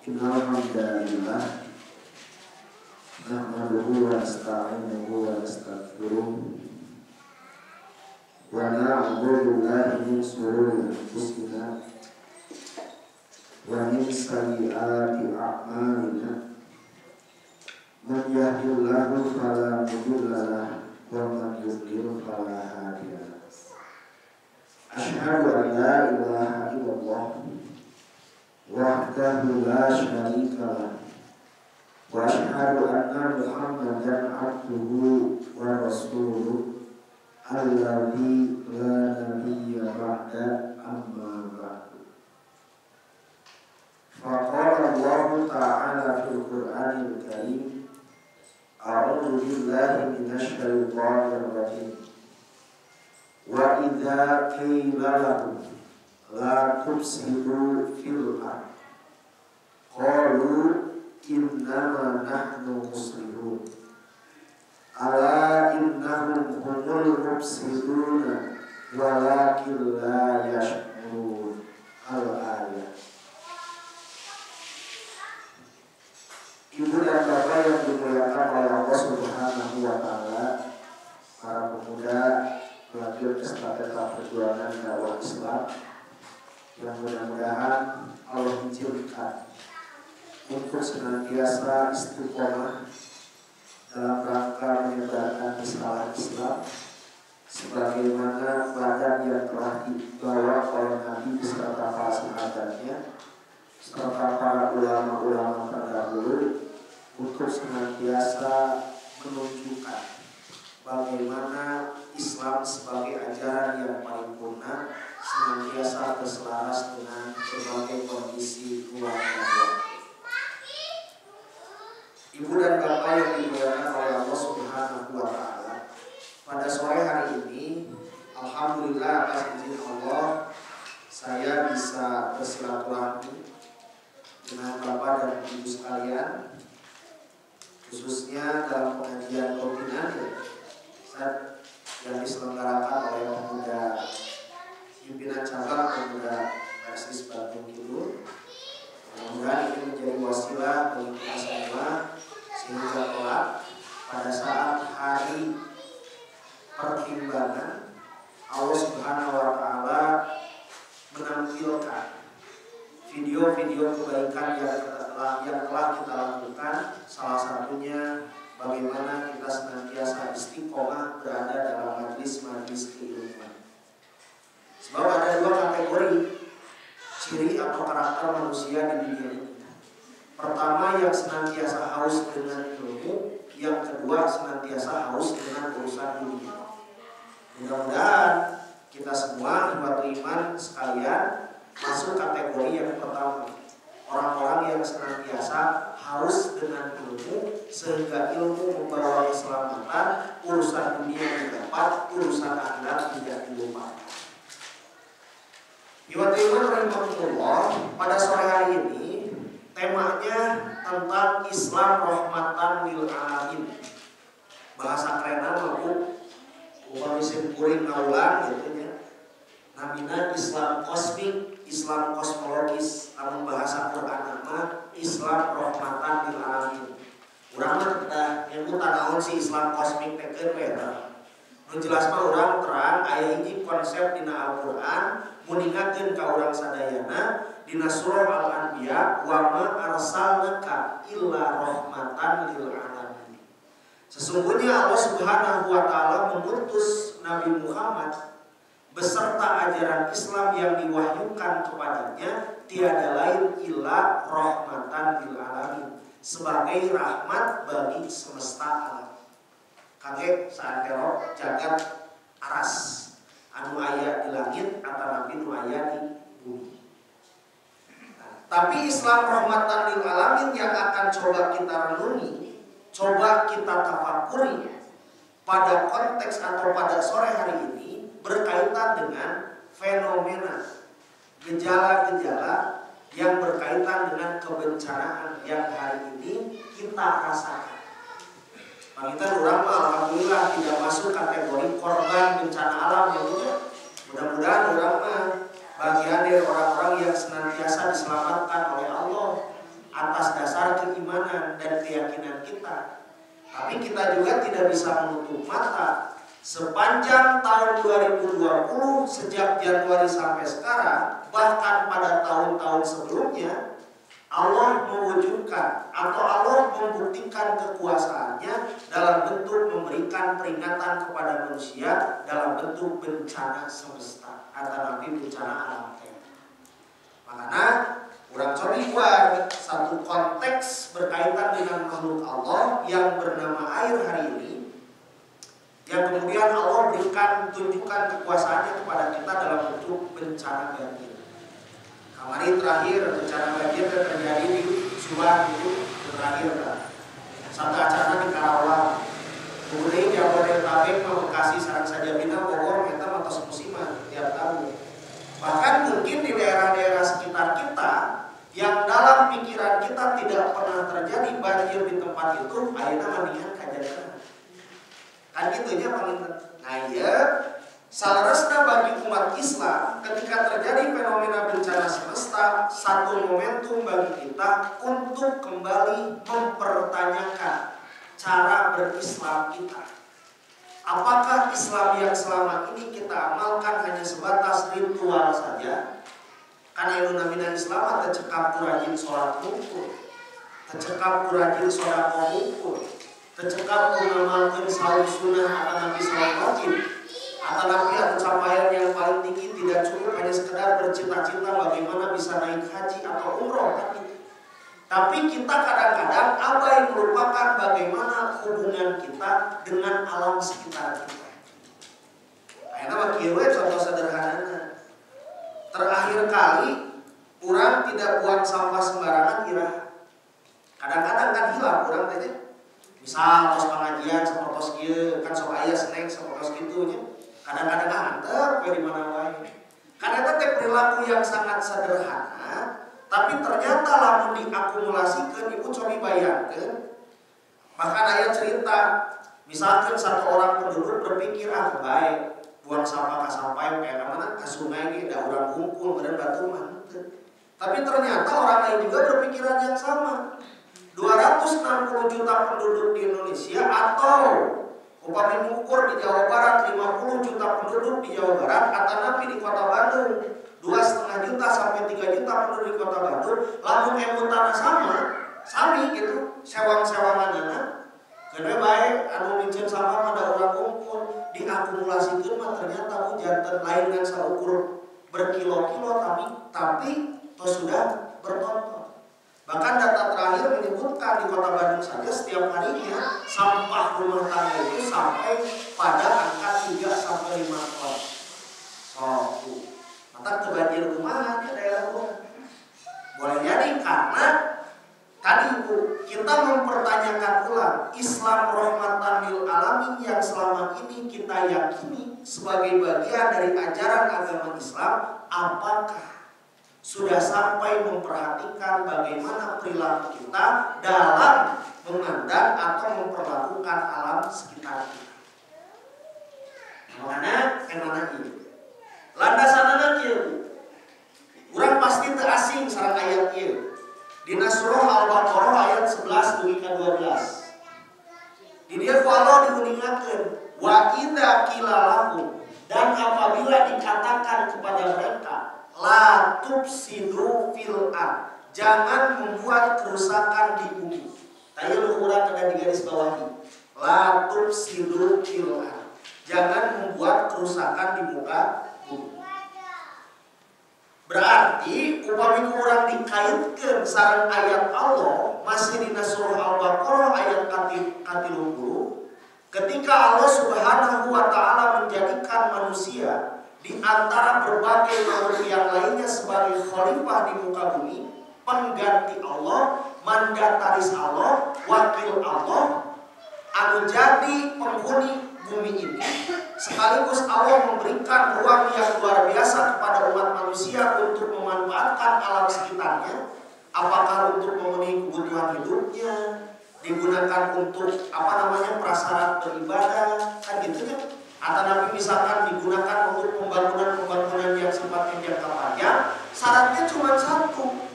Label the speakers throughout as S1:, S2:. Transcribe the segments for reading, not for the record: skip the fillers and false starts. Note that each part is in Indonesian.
S1: Innal hamdalillah nahmaduhu wa nasta'inuhu wa nastaghfiruh wa na'udzu billahi min shururi anfusina wa min sayyiati a'malina. Man yahdihillahu fala mudilla lahu wa man yudlil fala hadiya lahu. Asyhadu an la ilaha illallah wahdahu la syarika lahu wa asyhadu anna Muhammadan abduhu wa rasuluh alladzi la nabiyya ba'da amma ba'du. Faqala Allah ta'ala fil Qur'anil Karim, a'udzu billahi minasy syaithanir rajim. Wa idza qila lahum la tufsidu fil ardh qalu innama nahnu muslihun ala innahum humul mufsiduna walakin la yash'urun. Al-ayat. Ibu dan bapak yang dimuliakan oleh Allah Subhanahu wa taala, para pemuda melanjut estafeta perjuangan dakwah Islam yang mudah-mudahan Allah izinkan untuk senantiasa istiqomah dalam rangka menyebarkan risalah Islam sebagaimana badan yang telah dibawa oleh Nabi beserta para sahabatnya serta para ulama-ulama terdahulu untuk senantiasa menunjukkan bagaimana Islam sebagai ajaran yang paripurna senantiasa berselaras dengan berbagai kondisi ruang dan waktu. Ibu dan bapak yang dimuliakan oleh Allah Subhanahu wa taala, pada sore hari ini alhamdulillah atas izin Allah saya bisa bersilaturahmi dengan bapak dan ibu sekalian, khususnya dalam pengajian rutin yang diselenggarakan oleh pemuda pimpinan cabang pemuda Persis Bandung Kidul. Mudah-mudahan ini menjadi wasilah bagi kita semua sehingga kelak pada saat hari pertimbangan Allah Subhanahu wa taala menampilkan video-video kebaikan yang telah kita lakukan, salah satunya bagaimana kita senantiasa istiqomah berada dalam majlis-majlis keilmuan. Sebab ada dua kategori ciri atau karakter manusia di dunia ini. Pertama, yang senantiasa haus dengan ilmu, yang kedua senantiasa haus dengan urusan dunia. Mudah-mudahan kita semua umat iman sekalian masuk kategori yang pertama, orang-orang yang senantiasa haus dengan ilmu sehingga ilmu membawa keselamatan, urusan dunia didapat, urusan akhirat tidak dilupakan. Umat iman rahimahullah, pada sore hari ini temanya tentang Islam rahmatan lil alamin. Bahasa kerenna mampu upamisim kuring ngaulang gitu nya. Namina Islam kosmik, Islam kosmologis, anu bahasa Quran nama Islam rahmatan lil alamin. Urang mah teh nyebut naon si Islam kosmik teh keur beda. Nu jelas mah urang terang aya hiji konsep dina Al-Qur'an mun ingatkeun ka urang sadayana dina surah Al-Anbiya, wa ma arsalnaka illa rahmatan lil alamin. Sesungguhnya Allah Subhanahu wa taala mengutus Nabi Muhammad beserta ajaran Islam yang diwahyukan kepadanya tiada lain illa rahmatan lil alamin, sebagai rahmat bagi semesta alam. Kage saantero jagat aras anu aya di langit atau nabi nu aya di bumi. Tapi Islam rahmatan lil alamin yang akan coba kita renungi, coba kita tafakuri pada konteks atau pada sore hari ini berkaitan dengan fenomena gejala-gejala yang berkaitan dengan kebencanaan yang hari ini kita rasakan. Kita orang alhamdulillah tidak masuk kategori korban bencana alam ya. Mudah-mudahan orang bagian dari orang-orang yang senantiasa diselamatkan oleh Allah. atas dasar keimanan dan keyakinan kita. Tapi kita juga tidak bisa menutup mata sepanjang tahun 2020 sejak Januari sampai sekarang, bahkan pada tahun-tahun sebelumnya, Allah mewujudkan atau Allah membuktikan kekuasaannya dalam bentuk memberikan peringatan kepada manusia dalam bentuk bencana semesta atau nanti bencana alam. Makanya urang cobi buat satu konteks berkaitan dengan makhluk Allah yang bernama air hari ini, yang kemudian Allah berikan tunjukkan kekuasaannya kepada kita dalam bentuk bencana banjir. Kemarin terakhir bencana banjir terjadi di Subang itu terakhir kan. Satu acara di Karawang. Kemudian Jabodetabek, Bekasi, Sarang saja Bina, Bogor, kita matos musiman tiap tahun. Bahkan mungkin di daerah-daerah sekitar kita yang dalam pikiran kita tidak pernah terjadi banjir di tempat itu, akhirnya mendingan kajadian. Kan gitunya paling. Nah ya, salerosna bagi umat Islam ketika terjadi fenomena bencana semesta, satu momentum bagi kita untuk kembali mempertanyakan cara berislam kita. Apakah Islam yang selama ini kita amalkan hanya sebatas ritual saja? Karena itu namanya Islam tercekap kurangin sholat hukum, tercekap kurangin sholat hukum, tercekap mengamalkan saum sunnah atau nabi saum wajib, atau nabi atau capaian yang paling tinggi tidak cukup hanya sekedar bercita-cita bagaimana bisa naik haji atau umroh. Tapi kita kadang-kadang abai melupakan bagaimana hubungan kita dengan alam sekitar kita. Akhirnya bagi contoh sederhana. Terakhir kali orang tidak buang sampah sembarangan irah. Kadang-kadang kan hilang orang tanya. Misal tos pengajian sama tos kieu kan sok aya snack sama tos kitu nya. Kadang-kadang hanter we di mana wae. Karena teh perilaku yang sangat sederhana, tapi ternyata lamun diakumulasikan, ibu coba bayangkan. Bahkan ayat cerita, misalkan satu orang penduduk berpikir baik buang sampah ke sampah kayak mana ke sungai gitu, ada orang kumpul kemudian batu mah. Tapi ternyata orang lain juga berpikiran yang sama. 260 juta penduduk di Indonesia atau upami mengukur di Jawa Barat 50 juta penduduk di Jawa Barat atau nabi di Kota Bandung 2,5 juta sampai 3 juta penduduk di Kota Bandung, lamun tanah sama sami gitu sewang-sewanganana karena baik anu mincin sama ada orang kumpul diakumulasikan mah ternyata hujan lain dengan saukur berkilo-kilo tapi tos sudah bertonton. Bahkan data terakhir menyebutkan di Kota Bandung saja setiap harinya sampah rumah tangga itu sampai pada angka 3 sampai 5 ton. Maka kebanjir rumah di daerah rumah. Boleh jadi karena tadi kita mempertanyakan ulang Islam rahmatan lil alamin yang selama ini kita yakini sebagai bagian dari ajaran agama Islam, apakah sudah sampai memperhatikan bagaimana perilaku kita dalam memandang atau memperlakukan alam sekitar kita. Makanya ini landasanana kieu. Urang pasti teu asing sareng ayat ieu. Dina surah Al-Baqarah ayat 11 dugi ka 12. Di dieu Allah diuningakeun wa idza qila lahum, dan apabila dikatakan kepada mereka la tufsidu fil ard, jangan membuat kerusakan di bumi. Tadi urang kena di garis bawahi. La tufsidu fil ard, jangan membuat kerusakan di muka bumi. Berarti upami urang dikaitkeun sareng ayat Allah masih dina surah Al-Baqarah ayat 30, ketika Allah Subhanahu wa taala menjadikan manusia di antara berbagai makhluk yang lainnya sebagai khalifah di muka bumi, pengganti Allah, mandataris Allah, wakil Allah, anu jadi penghuni bumi ini, sekaligus Allah memberikan ruang yang luar biasa kepada umat manusia untuk memanfaatkan alam sekitarnya, apakah untuk memenuhi kebutuhan hidupnya, digunakan untuk prasyarat beribadah, kan gitu ya. Atau nabi misalkan digunakan untuk pembangunan yang sifatnya jangka panjang, syaratnya cuma satu.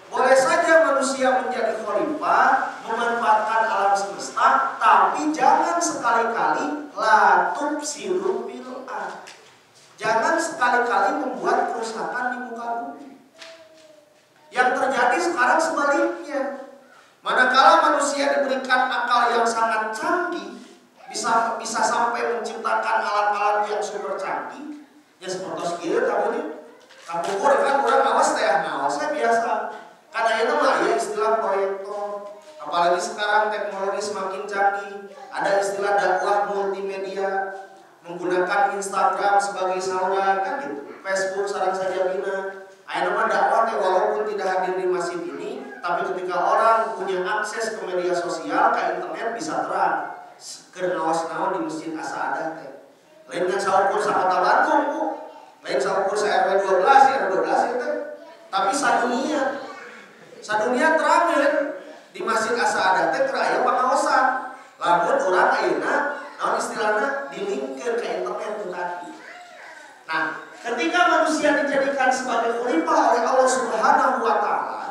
S1: Boleh saja manusia manusia menjadi khalifah, memanfaatkan alam semesta, tapi jangan sekali-kali la tufsidu fil ardh. Jangan sekali-kali membuat kerusakan di muka bumi. Yang terjadi sekarang sebaliknya. Manakala manusia diberikan akal yang sangat canggih, bisa sampai menciptakan alat-alat yang super canggih, ya seperti sekieu kamu kan orang awas teh saya biasa. Karena itu mah ya istilah proyektor. Apalagi sekarang teknologi semakin canggih, ada istilah dakwah multimedia, menggunakan Instagram sebagai saluran kan gitu, Facebook sareng saja bina. Aya mah dakwah teh walaupun tidak hadir di masjid ini, tapi ketika orang punya akses ke media sosial, ke internet bisa terang. Keur ngawas-naon di masjid asa ada teh. Lain kan saukur sakota Bandung, Bu. Lain saukur RW 12, RW 12 itu. Tapi sadunia terang di masjid asa ada teh keur aya pangaosan. Lamun urang ayeuna naon istilahna dilingkeun ke internet tadi. Nah, ketika manusia dijadikan sebagai khalifah oleh Allah Subhanahu wa taala,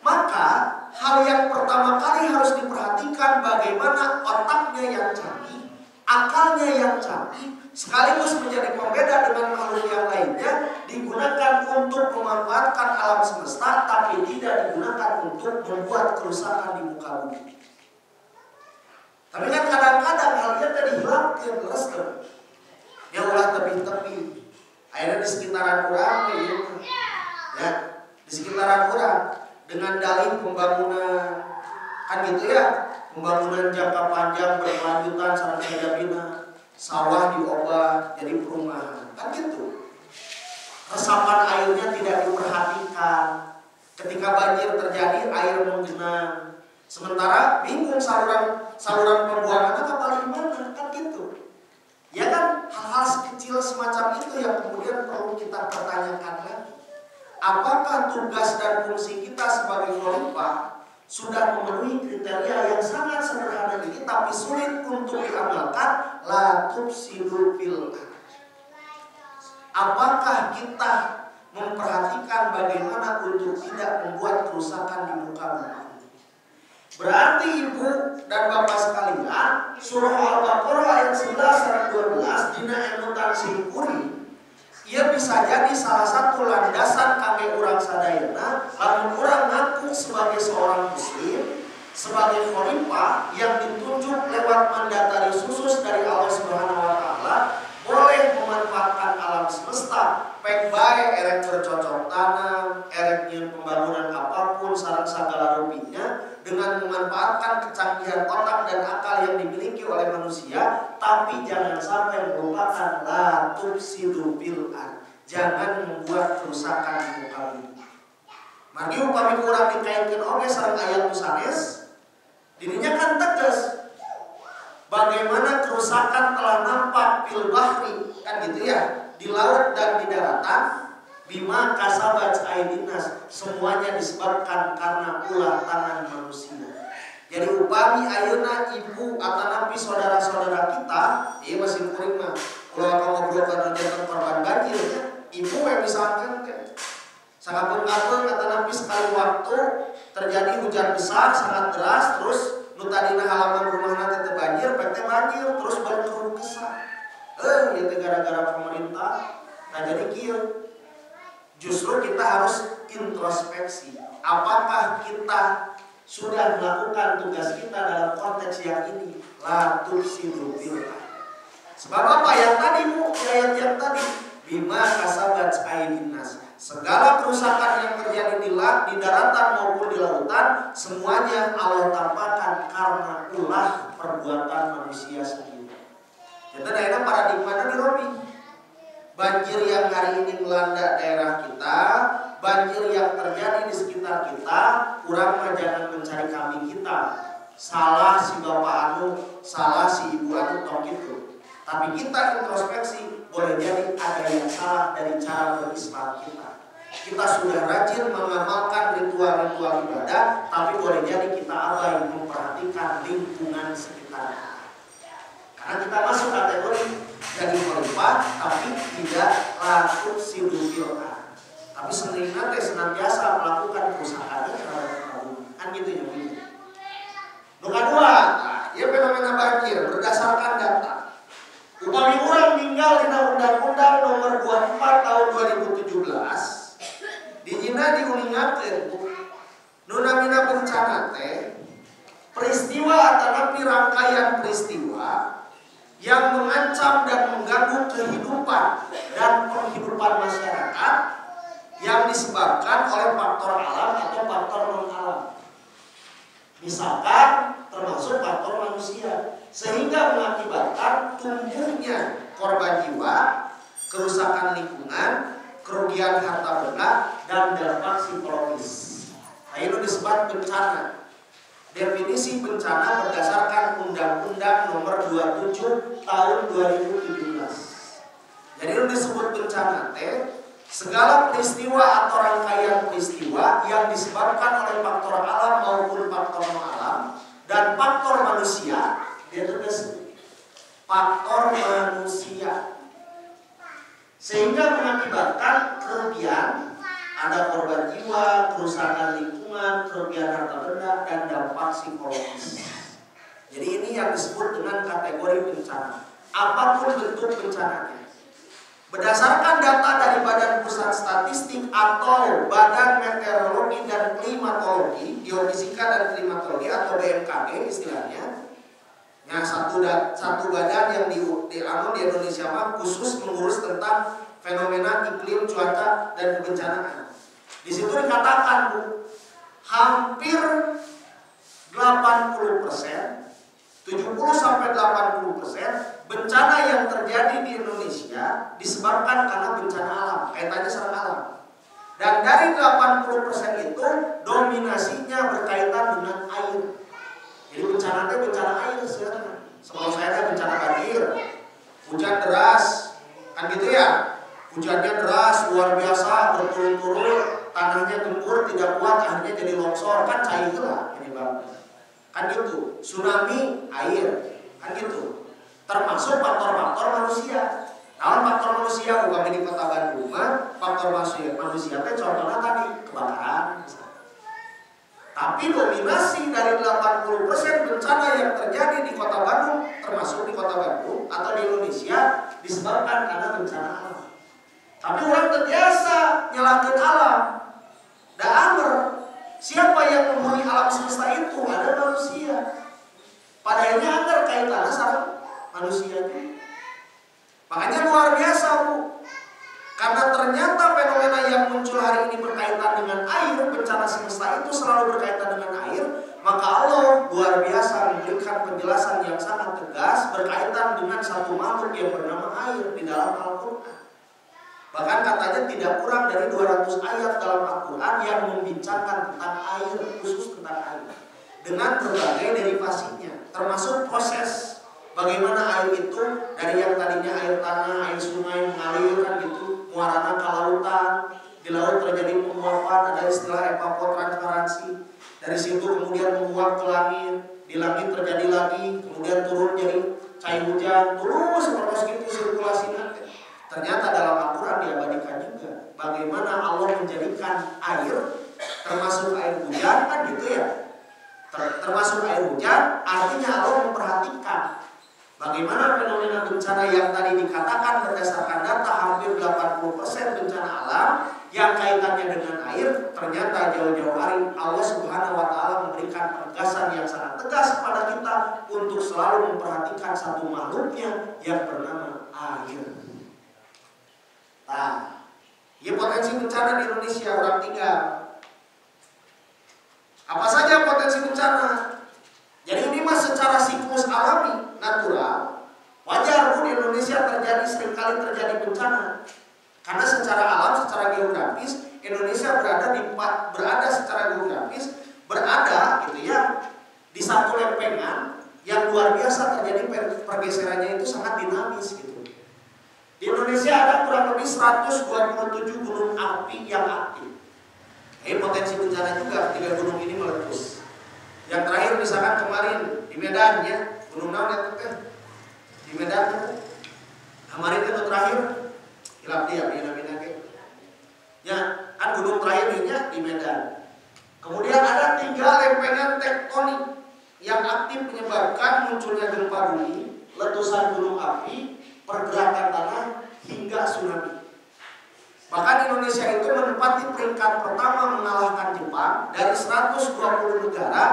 S1: maka hal yang pertama kali harus diperhatikan bagaimana otaknya yang canggih, akalnya yang canggih, sekaligus menjadi pembeda dengan makhluk yang lainnya, digunakan untuk memanfaatkan alam semesta, tapi tidak digunakan untuk membuat kerusakan di muka bumi. Tapi kan kadang-kadang halnya tadi hilangkan, lestep. Ya ulah tepi-tepi. Akhirnya di sekitaran orang, ya, di sekitaran orang dengan dalih pembangunan, kan gitu ya, pembangunan jangka panjang berkelanjutan sareng saja bina, sawah diubah jadi perumahan, kan gitu. Resapan airnya tidak diperhatikan. Ketika banjir terjadi, air menggenang. Sementara bingung saluran pembuangannya kapal gimana, kan gitu. Ya kan, hal-hal sekecil semacam itu yang kemudian perlu kita pertanyakan lagi. Apakah tugas dan fungsi kita sebagai khalifah sudah memenuhi kriteria yang sangat sederhana ini tapi sulit untuk diamalkan? La tufsidu fil ardh. Apakah kita memperhatikan bagaimana untuk tidak membuat kerusakan di muka bumi? Berarti ibu dan bapak sekalian, surah Al-Baqarah ayat 11 dan 12 dina emutan singkuri, ia bisa jadi salah satu landasan kami urang sadayana lamun urang ngaku sebagai seorang muslim, sebagai khalifah yang ditunjuk lewat mandatari khusus dari Allah Subhanahu wa taala, boleh memanfaatkan alam semesta, pek bae erek bercocok tanam, erek nyeun pembangunan apapun sareng sagala rupinya, dengan memanfaatkan kecanggihan otak dan akal yang dimiliki oleh manusia, tapi jangan sampai melupakan la tufsidu fil ardh. Jangan membuat kerusakan di muka bumi. Margi upami kurang dikaitkeun oge sareng ayat sanes, dirinya kan tegas bagaimana kerusakan telah nampak fil bahri, kan gitu ya, di laut dan di daratan. Bima kasabat aidinas, semuanya disebabkan karena ulah tangan manusia. Jadi upami ayeuna ibu atanapi saudara-saudara kita, ieu masih kuring mah. Kalau akan ngobrol karena dia korban banjir ya, ibu yang misalkan sangapeung-apeung atanapi sekali waktu terjadi hujan besar sangat deras, terus nu tadina halaman rumahna teh banjir, pek banjir, terus baru keruh kesah. Ieu teh gara-gara pemerintah. Nah jadi kieu. Justru kita harus introspeksi. Apakah kita sudah melakukan tugas kita dalam konteks yang ini? La tufsidu fil ardh. Sebab apa yang tadi Bu, ayat yang tadi, bima kasabat aidinas. Segala kerusakan yang terjadi di daratan maupun di lautan, semuanya Allah tampakkan karena ulah perbuatan manusia sendiri. Jadi daerah paradigmanya dirobi. Banjir yang hari ini melanda daerah kita, banjir yang terjadi di sekitar kita, kurang mah jangan mencari kambing kita. Salah si bapak anu, salah si ibu anu, tong gitu. Tapi kita introspeksi, boleh jadi ada yang salah dari cara berislam kita. Kita sudah rajin mengamalkan ritual-ritual ibadah, tapi boleh jadi kita abai memperhatikan lingkungan sekitar. Karena kita masuk kategori jadi khalifah, tapi tidak la tufsidu fil ardh. Tapi senantiasa melakukan kerusakan terhadap kaum. bencana teh peristiwa atau rangkaian peristiwa yang mengancam dan mengganggu kehidupan dan penghidupan masyarakat yang disebabkan oleh faktor alam atau faktor non alam. Misalkan termasuk faktor manusia, sehingga mengakibatkan tumbuhnya korban jiwa, kerusakan lingkungan, kerugian harta benda, dan dampak psikologis. Nah, itu disebut bencana. Definisi bencana berdasarkan Undang-Undang Nomor 27 Tahun 2017. Jadi itu disebut bencana teh segala peristiwa atau rangkaian peristiwa yang disebabkan oleh faktor alam maupun faktor non alam dan faktor manusia. Dia tulis faktor manusia, sehingga mengakibatkan kerugian, ada korban jiwa, kerusakan lingkungan, kerugian harta benda, dan dampak psikologis. Jadi ini yang disebut dengan kategori bencana. Apapun bentuk bencananya. Berdasarkan data dari Badan Pusat Statistik atau Badan Meteorologi dan Klimatologi, Geofisika dan Klimatologi atau BMKG istilahnya, yang satu badan yang di Indonesia khusus mengurus tentang fenomena iklim, cuaca, dan kebencanaan. Di situ dikatakan, Bu, hampir 80%, 70-80% bencana yang terjadi di Indonesia disebabkan karena bencana alam, kaitannya sama alam. Dan dari 80% itu dominasinya berkaitan dengan air. Jadi bencana itu bencana air sebenarnya. Sebelum saya ada bencana banjir, hujan deras, kan gitu ya. Hujannya deras, luar biasa, berturut-turut, tanahnya gembur, tidak kuat, akhirnya jadi longsor, kan cair lah ini Bang. Kan gitu. Tsunami, air, kan gitu. Termasuk faktor-faktor manusia. Nah, faktor manusia bukan di Kota Bandung, faktor manusia itu contohnya tadi kebakaran. Tapi dominasi dari 80% bencana yang terjadi di Kota Bandung, termasuk di Kota Bandung atau di Indonesia, disebabkan karena bencana alam. Tapi orang terbiasa nyalahin alam. Da amer, siapa yang mempunyai alam semesta itu? Ada manusia. Padahalnya agar kaitannya sama manusia itu. Makanya luar biasa, Bu. Karena ternyata fenomena yang muncul hari ini berkaitan dengan air, bencana semesta itu selalu berkaitan dengan air, maka Allah luar biasa memberikan penjelasan yang sangat tegas berkaitan dengan satu makhluk yang bernama air di dalam Al-Quran. Bahkan katanya tidak kurang dari 200 ayat dalam Al-Quran yang membincangkan tentang air, khusus tentang air, dengan berbagai derivasinya, termasuk proses bagaimana air itu dari yang tadinya air tanah, air sungai mengalir kan gitu, muarana ke lautan, di laut terjadi penguapan, ada istilah evapotransparansi, dari situ kemudian menguap ke langit, di langit terjadi lagi, kemudian turun jadi cair hujan, terus gitu sirkulasinya. Ternyata dalam Al-Quran diabadikan juga bagaimana Allah menjadikan air, termasuk air hujan kan gitu ya, termasuk air hujan, artinya Allah memperhatikan bagaimana fenomena bencana yang tadi dikatakan berdasarkan data hampir 80% bencana alam yang kaitannya dengan air, ternyata jauh-jauh hari Allah Subhanahu wa Ta'ala memberikan penegasan yang sangat tegas kepada kita untuk selalu memperhatikan satu makhluknya yang bernama air. Nah, ya potensi bencana di Indonesia orang tinggal. Apa saja potensi bencana? Jadi ini mas secara siklus alami, natural, wajar pun di Indonesia seringkali terjadi bencana. Karena secara alam, secara geografis, Indonesia berada secara geografis, gitu ya, di satu lempengan yang luar biasa terjadi pergeserannya itu sangat dinamis gitu. Di Indonesia ada kurang lebih 127 gunung api yang aktif. Ini potensi bencana juga, 3 gunung ini meletus. Yang terakhir misalkan kemarin di Medan ya, gunung naon itu kan? Di Medan itu. Kemarin itu terakhir hilap dia bina-bina ke. Ya, kan gunung terakhirnya di Medan. Kemudian ada 3 lempengan tektonik yang aktif menyebabkan munculnya gempa bumi, letusan gunung api, pergerakan tanah hingga tsunami. Bahkan Indonesia itu menempati peringkat pertama mengalahkan Jepang dari 120 negara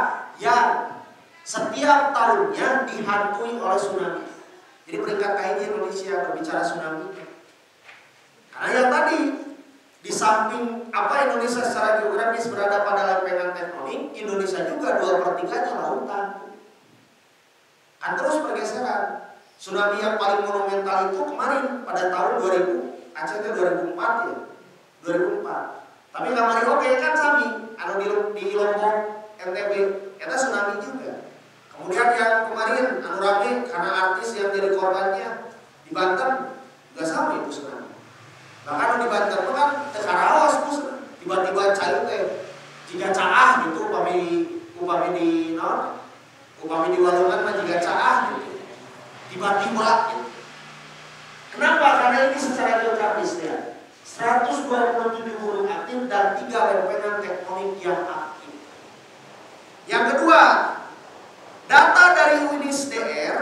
S1: yang setiap tahunnya dihantui oleh tsunami. Jadi peringkat kayaknya Indonesia berbicara tsunami. Karena yang tadi, di samping Indonesia secara geografis berada pada lempengan tektonik, Indonesia juga 2/3-nya lautan. Kan terus pergeseran. Tsunami yang paling monumental itu kemarin pada tahun 2000, Aceh itu 2004 ya, 2004. Tapi kemarin oke kan sami, di Lombok, NTB, itu tsunami juga. Kemudian yang kemarin rame karena artis yang jadi korbannya di Banten juga sama itu tsunami. Bahkan di Banten itu kan tekaraos tiba-tiba cair teh jika caah gitu upami di Walungan mah jika caah gitu. Tiba-tiba gitu. Kenapa? Karena ini secara geografis ya. 127 gunung aktif dan 3 lempengan tektonik yang aktif. Yang kedua, data dari UNISDR.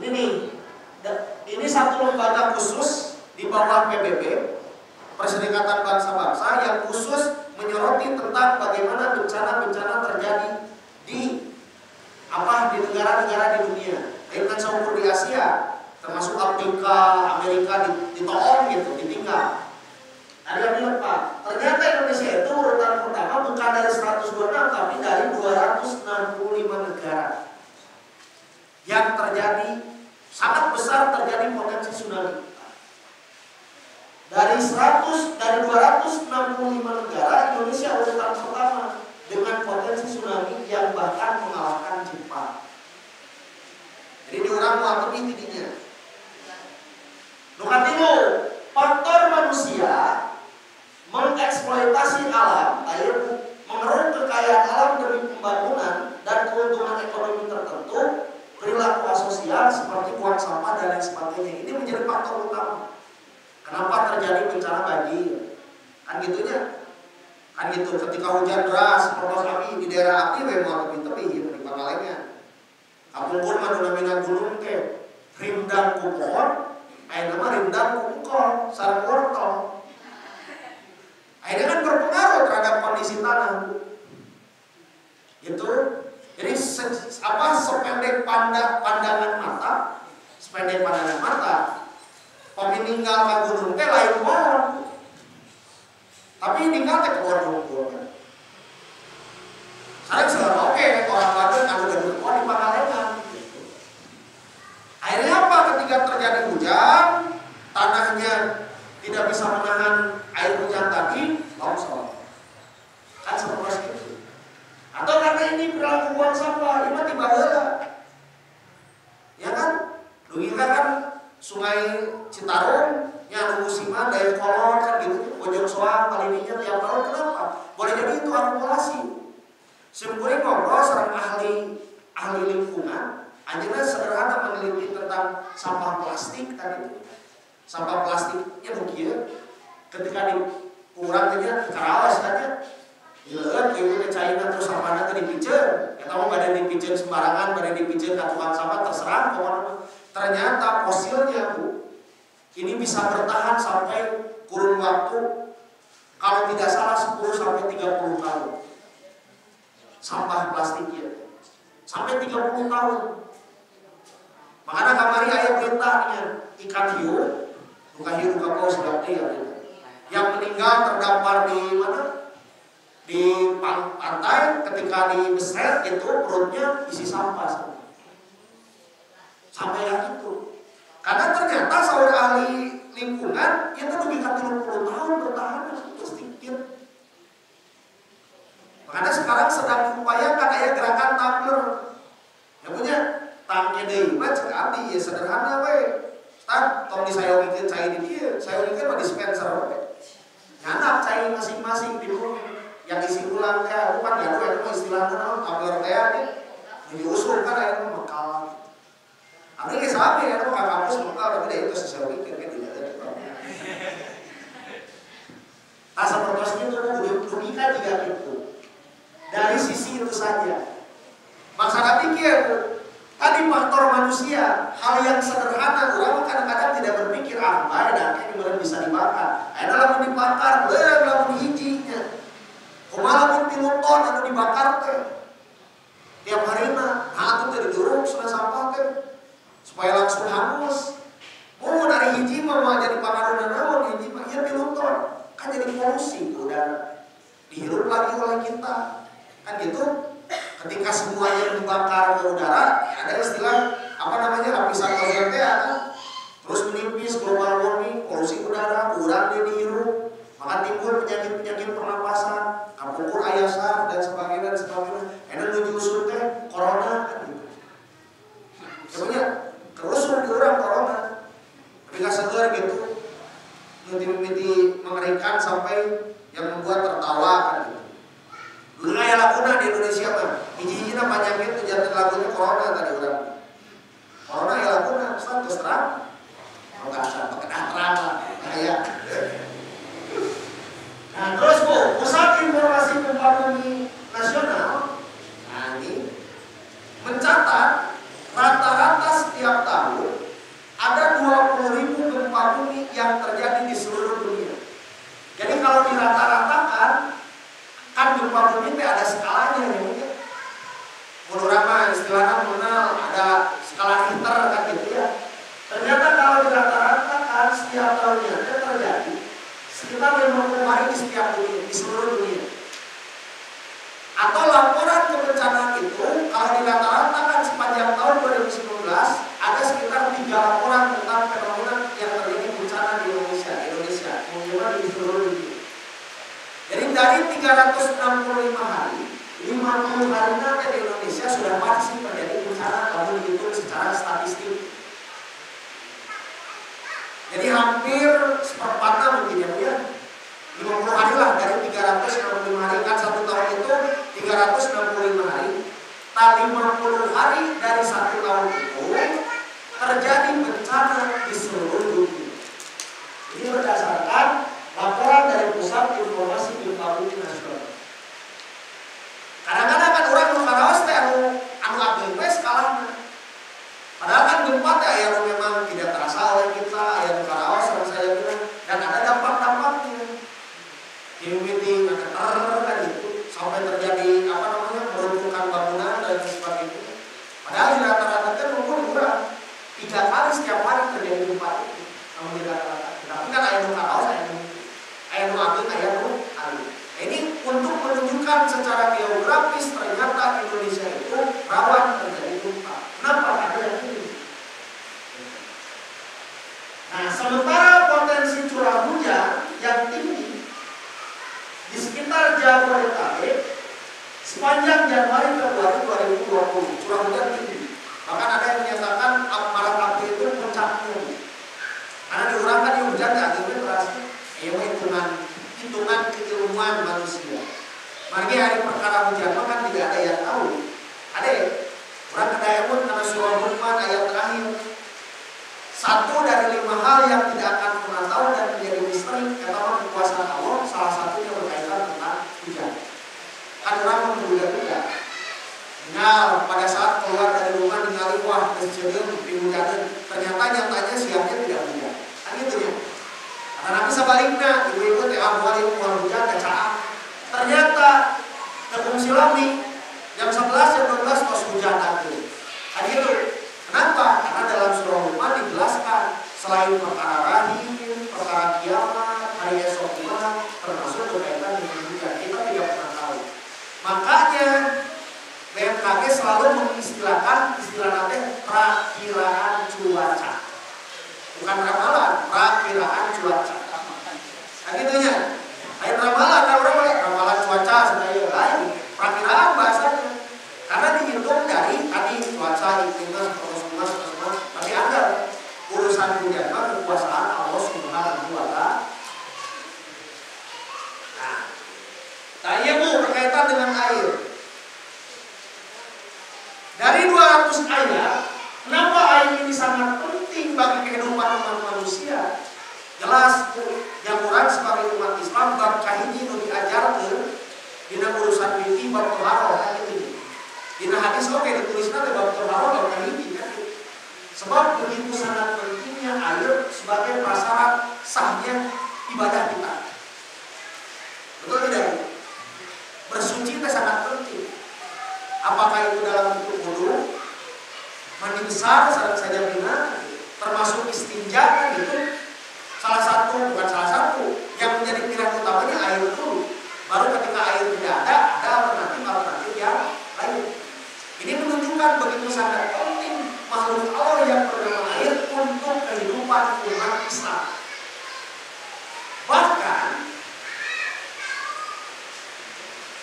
S1: Ini nih. Ini satu lembaga khusus di bawah PBB, Perserikatan Bangsa-Bangsa, yang khusus menyoroti tentang bagaimana bencana-bencana terjadi di negara-negara di dunia. Dengan seukur di Asia, termasuk Afrika, Amerika ditolong gitu, ditinggal. Ada yang bilang, Pak, ternyata Indonesia itu urutan pertama bukan dari 126 tapi dari 265 negara yang terjadi sangat besar terjadi potensi tsunami. Dari 265 negara, Indonesia urutan pertama dengan potensi tsunami yang bahkan mengalahkan Jepang. Jadi diurang mau intinya. Nukan tilu, faktor manusia mengeksploitasi alam, mengeruk kekayaan alam demi pembangunan dan keuntungan ekonomi tertentu, perilaku asosial seperti buang sampah dan lain sebagainya. Ini menjadi faktor utama. Kenapa terjadi bencana banjir? Kan gitunya. Kan gitu, ketika hujan deras, propos kami di daerah api memang tepi-tepi gitu di Pangalengan. Kapungkur manunamina gunung ke rindang ku pohon, nama rindang ku engkol, sarang wortel. Akhirnya kan berpengaruh terhadap kondisi tanah. Gitu. Jadi sependek pandangan mata, pemininggal ka gunung teh lain pohon. Tapi ninggal teh keluar gunung. Saya sudah oke, orang Bandung kalau udah berkuah di Pangalengan. Akhirnya apa? Ketika terjadi hujan, tanahnya tidak bisa menahan air hujan tadi, longsor. Kan seperti itu. Atau karena ini perilaku buang sampah, ini tiba heula. Ya kan? Dugi kan Sungai Citarum, nya musiman dari kolor kan gitu, Bojong Soang, Palininya tiap tahun kenapa? Boleh jadi itu akumulasi. Simpuling ngobrol sareng ahli lingkungan, anjeunna sederhana meneliti tentang sampah plastik tadi. Sampah plastiknya begitu. Ketika dikurang tanya karawas tanya. Ileun ieu teh caina terus sampahna teh dipijeun. Eta mah bade dipijeun sembarangan, bade dipijeun ka tukang sampah terserah pokoknya. Ternyata fosilnya Bu, ini bisa bertahan sampai kurun waktu kalau tidak salah 10 sampai 30 tahun. Sampah plastiknya sampai 30 tahun. Makanya kamari aya beritanya ikan hiu, bukan hiu bukan kau sedap ya, yang meninggal terdampar di mana? Di pantai ketika dibesret itu perutnya isi sampah. Sampai yang itu. Karena ternyata seorang ahli lingkungan itu lebih dari 30 tahun bertahan itu sedikit. Makanya sekarang sedang diupayakan ada gerakan tumbler. Yang punya tangke deui mah cek abdi ya sederhana we. Start tong disayongikeun cai di dieu, sayongikeun mah dispenser we. Nyanak cai masing-masing di rumah. Yang isi ulang teh bukan gaduh eta mah istilahna naon tumbler teh nya. Diusul kan aya mah bekal. Abdi geus sabi eta mah ka kampus bekal tapi itu sesayongikeun kan tidak ada. Asa pertosnya itu logika juga gitu. Dari sisi itu saja. Maksudnya pikir tadi faktor faktor manusia, hal yang sederhana, orang kadang-kadang tidak berpikir apa dan yang bisa dibakar. Ada lamun dibakar, lamun hijinya. Kumaha lamun 3 ton anu dibakar teh. Tiap harina, atuh teh diduruk sudah sampah teh. Supaya langsung hangus. Oh, dari hiji mah jadi pakaruna naon hiji mah ieu 3 ton. Kan jadi polusi udara. Dihirup lagi oleh kita. Kan gitu. Ketika semuanya dibakar ke udara, ada istilah apa namanya lapisan ozon teh terus menipis, global warming, polusi udara, kurang dia dihirup, maka timbul penyakit-penyakit pernapasan, kampukur ayasa dan sebagainya dan sebagainya. Enak nuju usul teh corona kan gitu. Sebenarnya terus di orang corona, ketika segar gitu, mimpi-mimpi mengerikan sampai yang membuat tertawa kan gitu. Dulu aya laguna di Indonesia mah, hiji-hijina penyakit itu jantan lagunya corona tadi orang. Corona ya laguna, terus terang. Enggak usah pakai terang lah, kayak. Nah terus Bu, Pusat Informasi Gempa Bumi Nasional, nah ini mencatat rata-rata setiap tahun ada 20.000 gempa bumi yang terjadi di seluruh dunia. Jadi kalau dirata-ratakan kan gempa bumi itu ada skalanya ya mungkin. Menurut mah istilahnya mengenal ada skala Richter kan gitu ya. Ternyata kalau dirata-ratakan setiap tahunnya itu terjadi sekitar 50 hari di setiap dunia, di seluruh dunia. Atau laporan kebencanaan itu kalau dirata-ratakan sepanjang tahun 2019 ada sekitar 3 laporan tentang fenomena yang terjadi bencana di Indonesia, mungkin di seluruh dunia. Jadi dari 365 hari, 50 hari nanti di Indonesia sudah pasti terjadi bencana kalau dihitung secara statistik. Jadi hampir seperempatnya mungkin ya, 50 hari lah dari 365 hari kan satu tahun itu 365 hari. Tak 50 hari dari satu tahun itu terjadi bencana di seluruh dunia. Ini berdasarkan laporan dari Pusat Informasi Gempa Bumi Nasional. Kadang-kadang kan orang nu karaos teh anu ageng we skalana. Padahal kan gempa teh aya nu memang tidak terasa oleh kita, aya nu karaos sama saya bilang dan ada dampak-dampaknya. Humidity kan gitu sampai terjadi apa namanya meruntuhkan bangunan dan sebagainya. Padahal di rata-rata teh kurang 3 kali setiap hari terjadi gempa itu. Namun di rata-rata. Tapi kan aya nu karaos aya nu ageng aya nu alus. Ini untuk menunjukkan secara geografis ternyata Indonesia itu rawan terjadi gempa. Kenapa? Karena yang ini. Nah, sementara potensi curah hujan yang tinggi di sekitar Jabodetabek sepanjang Januari Februari 2020 curah hujan tinggi. Bahkan ada yang menyatakan Maret April itu puncaknya. Karena diurangkan di hujan ya akhirnya terasa hitungan keilmuan manusia. Mari hari perkara hujan kan tidak ada yang tahu. Ada orang kedayamun karena surah Luqman ayat terakhir. 1 dari 5 hal yang tidak akan pernah tahu dan menjadi misteri kata kekuasaan Allah, salah satunya berkaitan tentang hujan. Kan orang menduga-duga. Nah, pada saat keluar dari rumah ningali wah kejadian di hujan, ternyata nyatanya siangnya tidak hujan. Kan gitu ya. Karena Nabi sebaliknya, ibu-ibu teh awalin mual hujan kecaan. Ternyata Tepung Silami jam 11 jam 12 tos hujan lagi. Kan gitu. Kenapa? Karena dalam surah Luqman dijelaskan selain perkara rahim, perkara kiamat, hari esok kiamat, termasuk berkaitan dengan hujan. Kita tidak pernah tahu. Makanya BMKG selalu mengistilahkan istilah nanti perakiraan cuaca. Bukan ramalan, perakiraan cuaca. Nah gitu ya. Lain ramalan, ramalan cuaca sebenarnya lain. Perakiraan bahasanya. Karena dihitung dari tadi cuaca, iklimnya, semua. Tapi ada urusan hujan mah kekuasaan Allah Subhanahu wa Ta'ala. Nah, iya Bu, berkaitan dengan air. Dari 200 ayat, kenapa air ini sangat penting bagi kehidupan umat manusia? Jelas yang orang sebagai umat Islam bab kahiji nu diajarkeun dina urusan fikih bab toharoh kan gitu. Dina hadis oke ditulisna teh bab toharoh bab kahiji kan. Sebab begitu sangat pentingnya air sebagai prasyarat sahnya ibadah kita. Betul tidak? Bersuci itu sangat penting. Apakah itu dalam bentuk wudu, mandi besar, saja bina, termasuk istinja gitu. Bukan salah satu yang menjadi pilihan utamanya air dulu. Baru ketika air tidak ada alternatif yang lain. Ini menunjukkan begitu sangat penting makhluk Allah yang bernama air untuk kehidupan umat Islam. Bahkan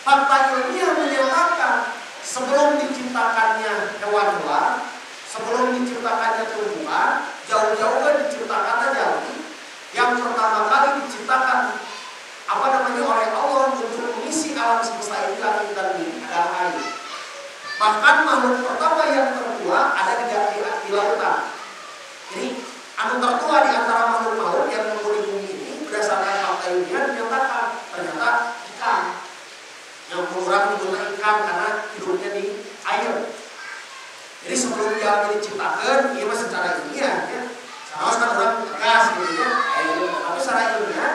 S1: fakta ilmiah menyatakan sebelum diciptakannya hewan-hewan, sebelum diciptakannya tumbuhan, jauh-jauh kan diciptakan aja. Yang pertama kali diciptakan oleh Allah untuk mengisi alam semesta ini langit dan bumi adalah air. Bahkan makhluk pertama yang tertua ada di lautan. Jadi anu tertua di antara makhluk-makhluk yang menghuni bumi ini berdasarkan fakta ilmiah dinyatakan ternyata ikan. Yang orang menyebutnya ikan karena hidupnya di air. Jadi sebelum dia diciptakan, dia masih secara ilmiah ya. Harus kan orang tegas gitu ya. Tapi secara ilmiah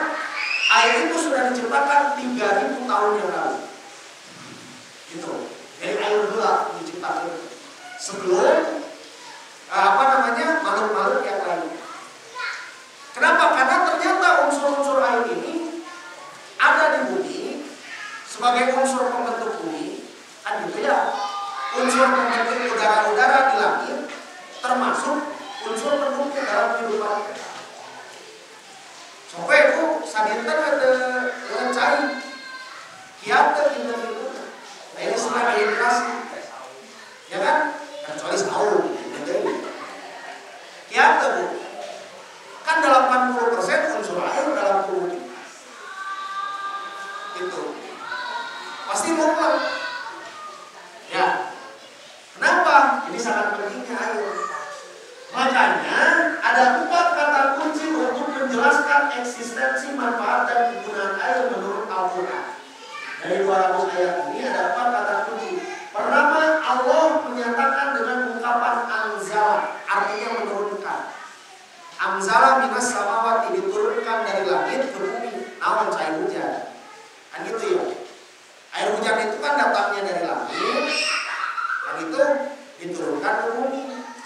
S1: air itu sudah diciptakan 3000 tahun yang lalu. Gitu. Jadi air gelap diciptakan sebelum makhluk-makhluk yang lain. Kenapa? Karena ternyata unsur-unsur air ini ada di bumi sebagai unsur pembentuk bumi, kan gitu ya. Unsur pembentuk udara-udara di langit termasuk unsur pendukung dalam kehidupan kita. Sampai itu sadinten ada lencai kiat gitu. Nah ini sebenarnya ilustrasi, ya kan? Kecuali sahur, kiat bu. Kan 80% unsur air dalam tubuh kita. Itu pasti mutlak. Ya. Kenapa? Ini sangat pentingnya air. Makanya ada 4 kata kunci untuk menjelaskan eksistensi, manfaat, dan kegunaan air menurut Al-Quran. Dari 200 ayat ini ada 4 kata kunci. Pertama, Allah menyatakan dengan ungkapan anzala, artinya menurunkan. Anzala minas samawati, diturunkan dari langit ke bumi. Namun air hujan. Kan gitu ya. Air hujan itu kan datangnya dari langit. Dan itu diturunkan ke bumi.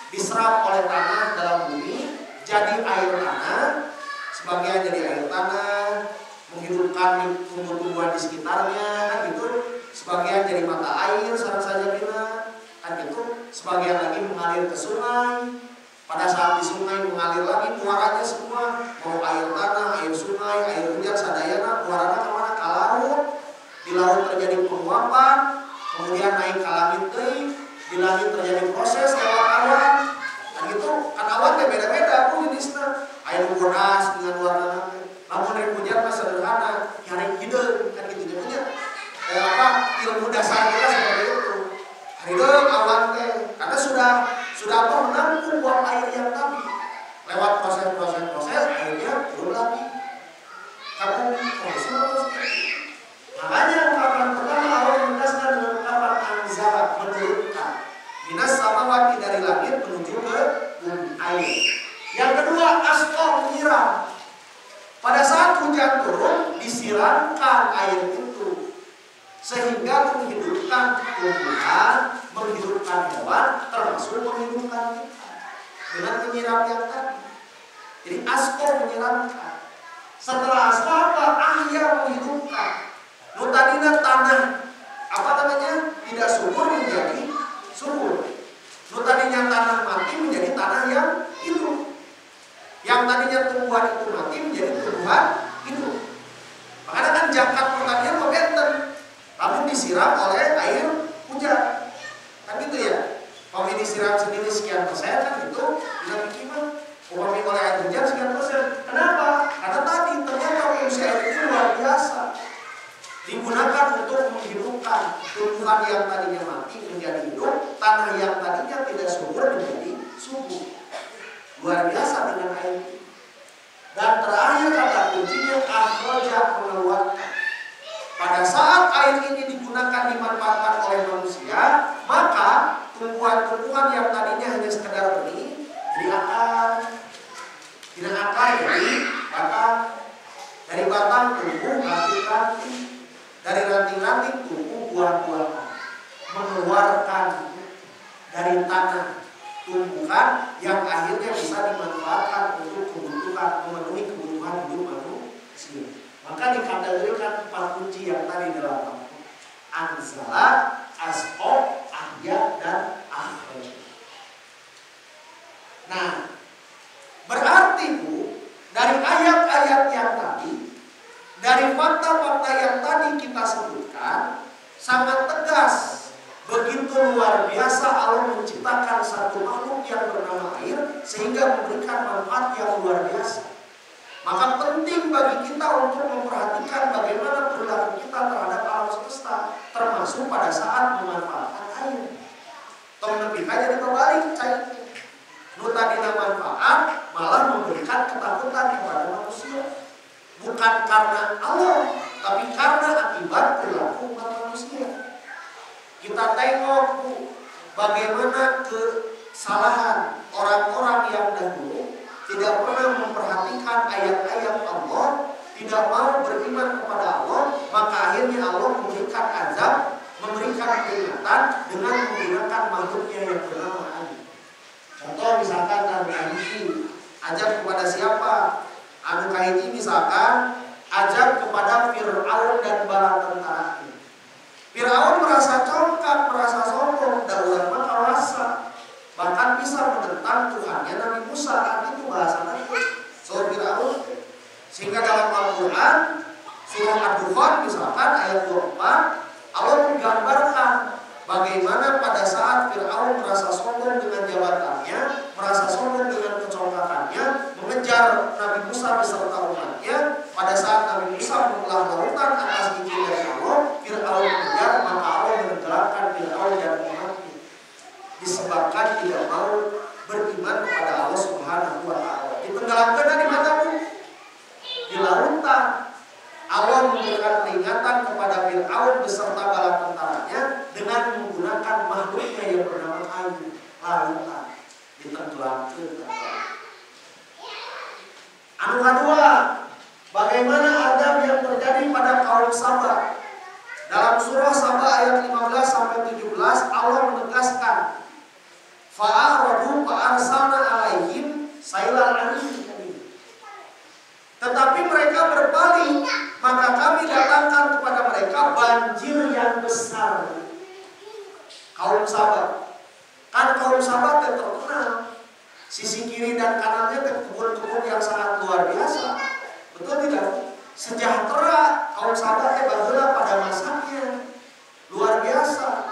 S1: Diserap oleh tanah dalam bumi, jadi air tanah, sebagian jadi air tanah, menghidupkan tumbuh-tumbuhan di sekitarnya, kan gitu. Sebagian jadi mata air, sarang saja bina, kan gitu. Sebagian lagi mengalir ke sungai. Pada saat di sungai mengalir lagi, muaranya semua, mau air tanah, air sungai, air hujan, sadayana, muaranya kemana? Ke laut. Di laut terjadi penguapan, kemudian naik ke langit teuing. Di langit terjadi proses lewat awan. Dan gitu, kan awan beda-beda jenisnya. Air bodas dengan warna. Namun air hujan mah sederhana, yang hideung kan gitu jadinya. Ilmu dasar kita seperti itu. Hideung awan teh karena sudah menampung uap air yang tadi. Lewat proses airnya turun lagi. Kamu proses. Makanya ungkapan pertama Allah menegaskan dengan ungkapan anzala, menurunkan. Minas samawati, dari langit menuju ke bumi, air. Yang kedua, asqa, menyiram. Pada saat hujan turun, disiramkan air itu sehingga menghidupkan tumbuhan, menghidupkan hewan, termasuk menghidupkan kita dengan menyiram yang tadi. Jadi asqa, menyiramkan. Setelah asqa apa? Ahya, menghidupkan. Tadinya tanah tidak subur menjadi subur. Tadinya tanah mati menjadi tanah yang hidup. Yang tadinya tumbuhan itu mati menjadi tumbuhan hidup. Makanya kan zakat pertanian membenten, namun disiram oleh air hujan. Kan gitu ya. Kalau disiram sendiri sekian persen kan itu bisa dikima. Umpamanya oleh air hujan sekian persen. Kenapa? Karena tadi ternyata fungsi air itu luar biasa. Digunakan untuk menghidupkan tumbuhan yang tadinya mati menjadi hidup, tanah yang tadinya tidak subur menjadi subur. Luar biasa dengan air. Dan terakhir kata kuncinya akhraja, mengeluarkan. Pada saat air ini digunakan dimanfaatkan oleh manusia, maka tumbuhan-tumbuhan yang tadinya hanya sekedar benih tanah tumbuh ranting-ranting. Dari ranting-ranting tumbuh buah-buahan. Mengeluarkan dari tanah tumbuhan yang akhirnya bisa dimanfaatkan untuk memenuhi kebutuhan hidup manusia. Maka dikategorikan 4 kunci yang tadi dalam Anzala, Asqof, Ahya, dan Akhraj. Nah, berarti Bu, dari ayat-ayat yang tadi, dari fakta-fakta yang tadi kita sebutkan, sangat tegas. Begitu luar biasa Allah menciptakan satu makhluk yang bernama air sehingga memberikan manfaat yang luar biasa. Maka penting bagi kita untuk memperhatikan bagaimana perilaku kita terhadap alam semesta, termasuk pada saat memanfaatkan air. Lebih jadi kembali cair. Nutadina manfaat malah memberikan ketakutan kepada manusia. Bukan karena Allah, tapi karena akibat perilaku manusia. Kita tengok bagaimana kesalahan orang-orang yang dahulu tidak pernah memperhatikan ayat-ayat Allah, tidak mau beriman kepada Allah, maka akhirnya Allah memberikan azab, memberikan peringatan dengan menggunakan makhluknya yang bernama air. Contoh misalkan Anu Kahiji, azab kepada siapa? Anu Kahiji misalkan azab kepada Fir'aun dan bala tentaranya. Fir'aun merasa congkak, merasa sombong, dan ulama kawasa. Bahkan bisa menentang Tuhannya Nabi Musa. Kan itu bahasa Nabi. So Fir'aun. Sehingga dalam Al-Quran, surah Ad-Dukhan misalkan ayat 24, Allah menggambarkan bagaimana pada saat Fir'aun merasa sombong dengan jabatannya, merasa sombong dengan kecongkakannya, mengejar Nabi Musa beserta umatnya. Pada saat Nabi Musa membelah lautan atas izin dari Allah, Fir'aun mengejar, maka Allah menenggelamkan Fir'aun dan umatnya. Disebabkan tidak mau beriman kepada Allah Subhanahu wa Ta'ala. Ditenggelamkan di mana, Bu? Di lautan. Allah memberikan peringatan kepada Fir'aun beserta bala tentaranya dengan menggunakan makhluknya yang bernama air, lautan. Ditenggelamkan. Anu kedua, bagaimana adab yang terjadi pada kaum Saba? Dalam surah Saba ayat 15-17 Allah menegaskan, fa'aradu fa'arsalna alaihim sailal arim. Tetapi mereka berpaling, maka kami datangkan kepada mereka banjir yang besar. Kaum Saba, kan kaum Saba terkenal sisi kiri dan kanannya kebun-kebun yang sangat luar biasa. Betul tidak? Sejahtera kaum Saba baheula pada masanya luar biasa.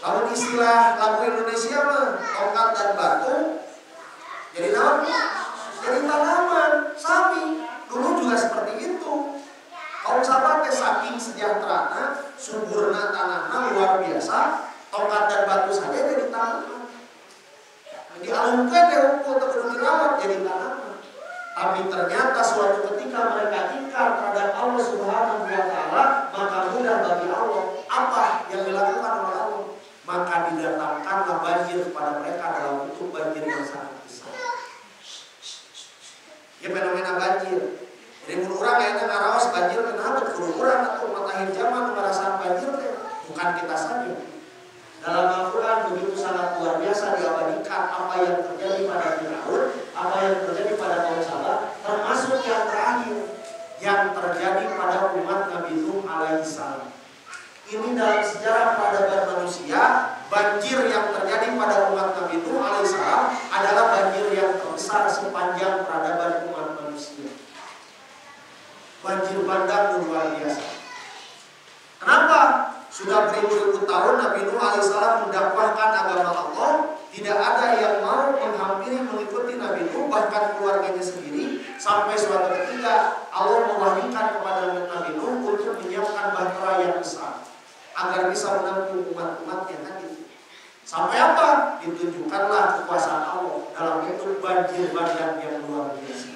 S1: Lalu istilah lagu Indonesia mah tongkat dan batu jadi naon? Jadi tanaman sami. Dulu juga seperti itu. Kaum Saba saking sejahterana, suburna tanahnya luar biasa, tongkat dan batu saja jadi tanaman. Dialungkan ya hukum terus dirawat jadi tanaman. Tapi ternyata suatu ketika mereka ingkar terhadap Allah Subhanahu wa Ta'ala, maka mudah bagi Allah. Apa yang dilakukan oleh Allah? Maka didatangkanlah banjir kepada mereka dalam bentuk banjir yang sangat besar. Ya fenomena banjir. Jadi mun urang aya ngaraos banjir kenapa kudu urang atau matahir zaman ngarasan banjir teh bukan kita saja. Dalam Al-Quran begitu sangat luar biasa diabadikan apa yang terjadi pada Fir'aun, apa yang terjadi pada kaum Saba, termasuk yang terakhir yang terjadi pada umat Nabi Nuh alaihissalam. Ini dalam sejarah peradaban manusia, banjir yang terjadi pada umat Nabi Nuh alaihissalam adalah banjir yang terbesar sepanjang peradaban umat manusia. Banjir bandang luar biasa. Kenapa? Sudah beribu-ribu tahun Nabi Nuh alaihissalam mendakwahkan agama Allah, tidak ada yang mau menghampiri mengikuti Nabi Nuh, bahkan keluarganya sendiri, sampai suatu ketika Allah mewahyukan kepada Nabi Nuh untuk menyiapkan bahtera yang besar agar bisa menampung umat-umatnya tadi. Sampai apa? Ditunjukkanlah kekuasaan Allah dalam bentuk banjir bandang yang luar biasa.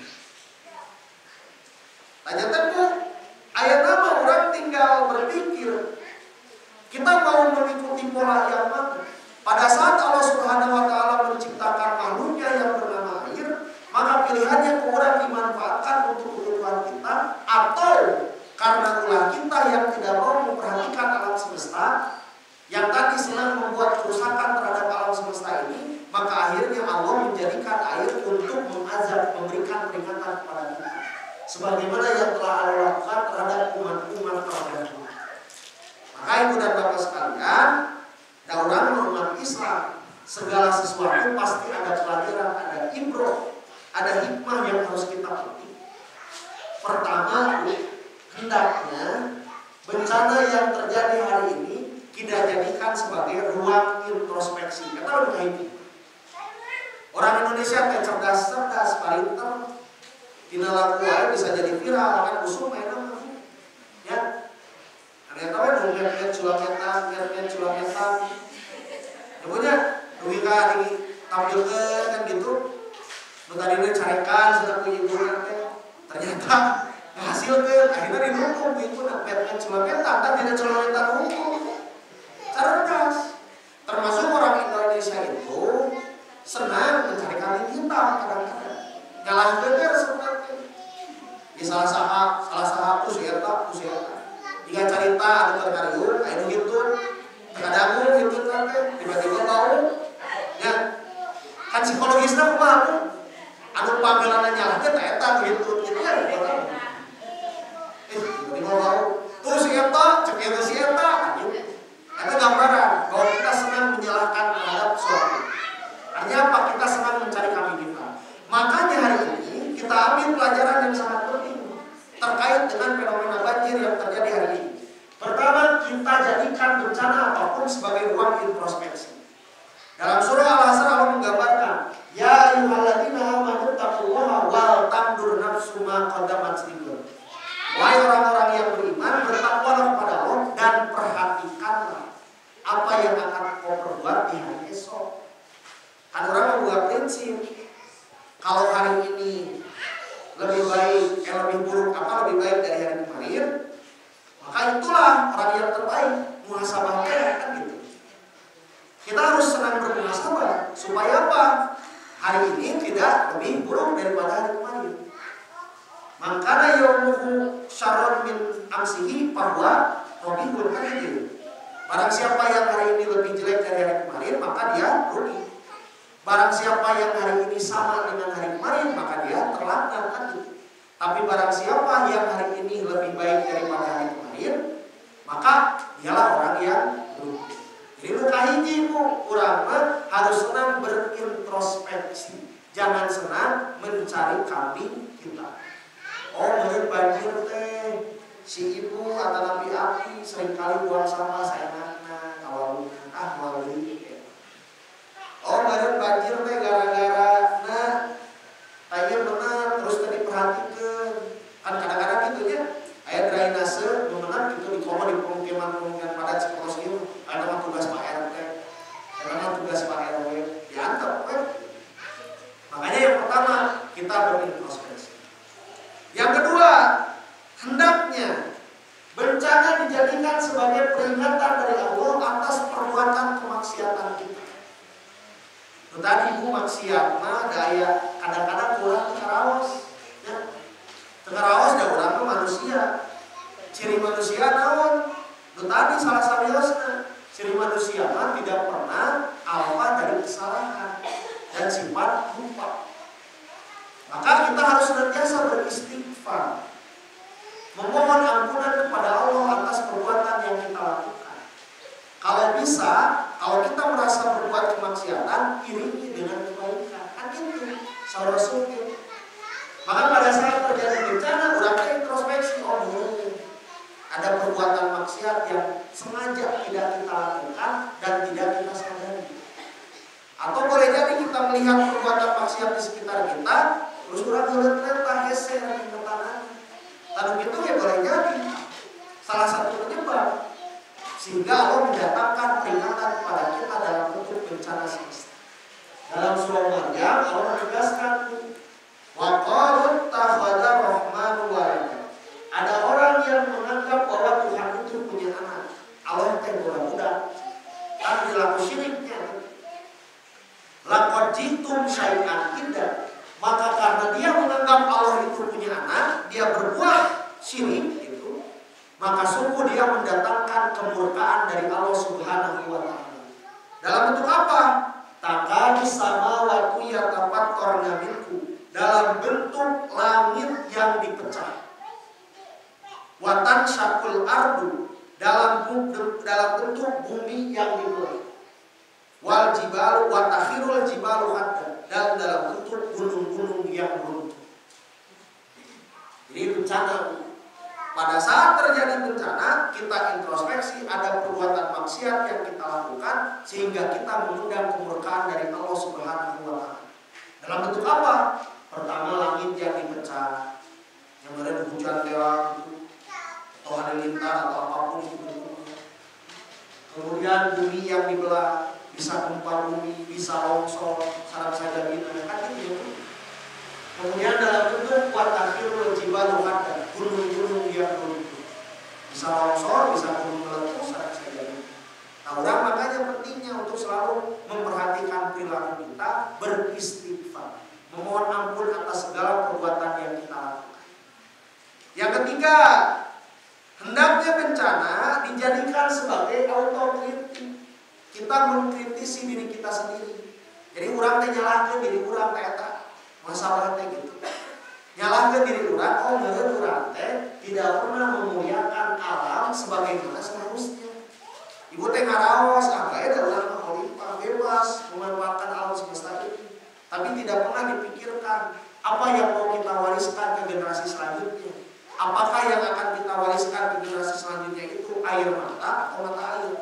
S1: Tanya-tanya Bu, ayat nama orang tinggal berpikir, kita mau mengikuti pola yang mana? Pada saat Allah Subhanahu wa Ta'ala menciptakan makhluknya yang bernama air, maka pilihannya kurang dimanfaatkan untuk kebutuhan kita, atau akhirnya Allah menjadikan air untuk mengazab, memberikan peringatan kepada kita. Sebagaimana yang telah Allah lakukan terhadap umat-umat terdahulu. Maka ibu dan bapak sekalian, dauran umat Islam, segala sesuatu pasti ada pelajaran, ada ibroh, ada hikmah yang harus kita petik. Pertama, hendaknya bencana yang terjadi hari ini kita jadikan sebagai ruang introspeksi. Kata lebih baik. Orang Indonesia kayak cerdas, palinter, tinalaku bisa jadi viral kan usum mainan, ya. Ada tahu dong lihat culaketan. Kemudian duwika ditampilkan kan gitu. Tadi carekan sudah punya ibu ternyata menghasilkan akhirnya dihukum ibu nak culaketan kan tidak culaketan hukum. Cerdas. Termasuk orang Indonesia itu senang mencari kambing hitam kadang-kadang. Ngalah geger sebenarnya. Di salah sahak usieta. Jika cerita ada terkariun, anu hitun, terkadang hitun nanti tiba-tiba tahu, ya kan psikologisnya kumaha, anu panggilannya nyala teh eta hitun gitu ya. Tiba-tiba tahu, tuh si eta, cek eta si eta, itu gambaran bahwa kita senang menyalahkan terhadap sesuatu. Artinya apa? Kita senang mencari kambing hitam. Makanya hari ini kita ambil pelajaran yang sangat penting terkait dengan fenomena banjir yang terjadi hari ini. Pertama, kita jadikan bencana apapun sebagai ruang introspeksi. Dalam surah Al-Asr Allah menggambarkan, ya ayyuhalladzina amanu taqullaha wal tandur nafsum ma qaddamat lighad. Wahai orang-orang yang beriman, bertakwalah kepada Allah dan perhatikanlah apa yang akan kau perbuat di hari esok. Kan orang membuat prinsip, kalau hari ini lebih baik, lebih buruk lebih baik dari hari kemarin, maka itulah orang yang terbaik. Muhasabahnya kan gitu. Kita harus senang bermuhasabah supaya apa? Hari ini tidak lebih buruk daripada hari kemarin. Makanya yaumuhu syarrun min amsihi bahwa robihun kan itu. Barang siapa yang hari ini lebih jelek dari hari kemarin, maka dia rugi. Barang siapa yang hari ini sama dengan hari kemarin, maka dia terlaknat kan gitu. Tapi barang siapa yang hari ini lebih baik daripada hari kemarin, maka dialah orang yang rugi. Jadi luka hijimu, orang harus senang berintrospeksi. Jangan senang mencari kambing hitam. Oh, meureun banjir teh si ibu atau nabi api seringkali buang sampah seenakna kalau meuli. Oh, meureun banjir teh gara-gara tanya benar terus tadi perhatikan. Kan kadang-kadang gitu ya. Aya drainase meunang gitu di pemukiman padat sekolah ieu. Ada mah tugas Pak RT. Ada mah tugas Pak RW. Diantar we. Makanya yang pertama kita berintrospeksi. Yang kedua, hendaknya bencana dijadikan sebagai peringatan dari Allah atas perbuatan kemaksiatan kita. Tadi ibu maksiat mah daya kadang-kadang kurang tekaraos. Ya. Tekaraos da urang mah manusia. Ciri manusia naon? Tadi salah sariosna. Ciri manusia mah tidak pernah alfa dari kesalahan dan sifat lupa. Maka kita harus senantiasa beristighfar, memohon ampunan kepada Allah atas perbuatan yang kita lakukan. Kalau bisa, kalau kita merasa berbuat kemaksiatan, iringi dengan kebaikan. Kan itu saudara suci. Maka pada saat terjadi bencana, orang introspeksi, ada perbuatan maksiat yang sengaja tidak kita lakukan dan tidak kita sadari. Atau boleh jadi kita melihat perbuatan maksiat di sekitar kita, terus kurang ternyata hese dan ketenangan. Lalu itu ya boleh jadi salah satu penyebab sehingga Allah mendatangkan peringatan kepada kita dalam bentuk bencana semesta. Dalam surah Maryam Allah menegaskan wa qalu takhadha rahmanu walada. Ada orang yang menganggap bahwa Tuhan itu punya anak. Allah teh budak-budak. Tapi laku syiriknya. Laqad jitum syai'an idza. Maka karena dia menganggap Allah itu punya anak, dia berbuat syirik itu, maka sungguh dia mendatangkan kemurkaan dari Allah Subhanahu wa taala. Dalam bentuk apa? Takadis sama ju'ilatil ardu, dalam bentuk bumi yang dibelah. Wal jibalu wa takhirul jibalu hadda, dan dalam bentuk gunung-gunung yang runtuh. Jadi bencana. Pada saat terjadi bencana, kita introspeksi ada perbuatan maksiat yang kita lakukan sehingga kita mengundang kemurkaan dari Allah Subhanahu wa taala. Dalam bentuk apa? Pertama, langit yang dipecah, yang ada hujan dewa atau halilintar atau apapun itu. Kemudian bumi yang dibelah, bisa gempa bumi, bisa longsor, sarang saja gitu kan gitu. Kemudian dalam bentuk watakhirul jibalu hadda, gunung-gunung yang runtuh. Bisa longsor, bisa gunung meletus, sarang saja gitu. Nah, orang makanya pentingnya untuk selalu memperhatikan perilaku kita, beristighfar, memohon ampun atas segala perbuatan yang kita lakukan. Yang ketiga, hendaknya bencana dijadikan sebagai autokritik. Kita mengkritisi diri kita sendiri. Jadi orang teh nyalahkeun diri urang teh eta. Masalah teh gitu. Nyalahkeun diri urang, oh meureun urang teh tidak pernah memuliakan alam sebagaimana seharusnya. Ibu teh ngaraos, bae da urang mah khalifah bebas memanfaatkan alam semesta ini. Tapi tidak pernah dipikirkan apa yang mau kita wariskan ke generasi selanjutnya. Apakah yang akan kita wariskan ke generasi selanjutnya itu air mata atau mata air?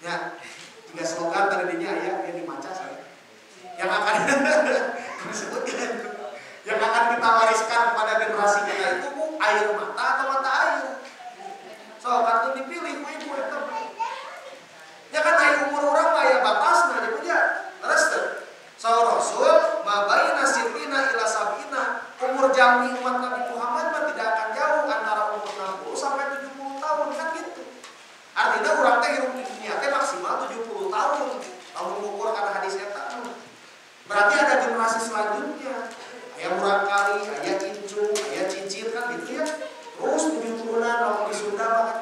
S1: Ya, 3 slogan tadinya ya yang dimaca saya. Yang akan disebutkan, yang akan kita wariskan kepada generasi kita itu air mata atau mata air. So, kartu dipilih ibu itu. Ya kan air umur orang lah ya batasnya dia punya. Terus so Rasul mabaina sirina ila sabina, umur jami umat Nabi Muhammad mah tidak akan jauh antara umur 60 sampai 70 tahun kan gitu. Artinya orang teh hidup di dunia teh maksimal 70 tahun. Tahun ukur karena hadis eta. Berarti ada generasi selanjutnya. Aya murang kali, aya incung, aya cicir kan gitu ya. Terus 7 turunan kalau di Sunda banget.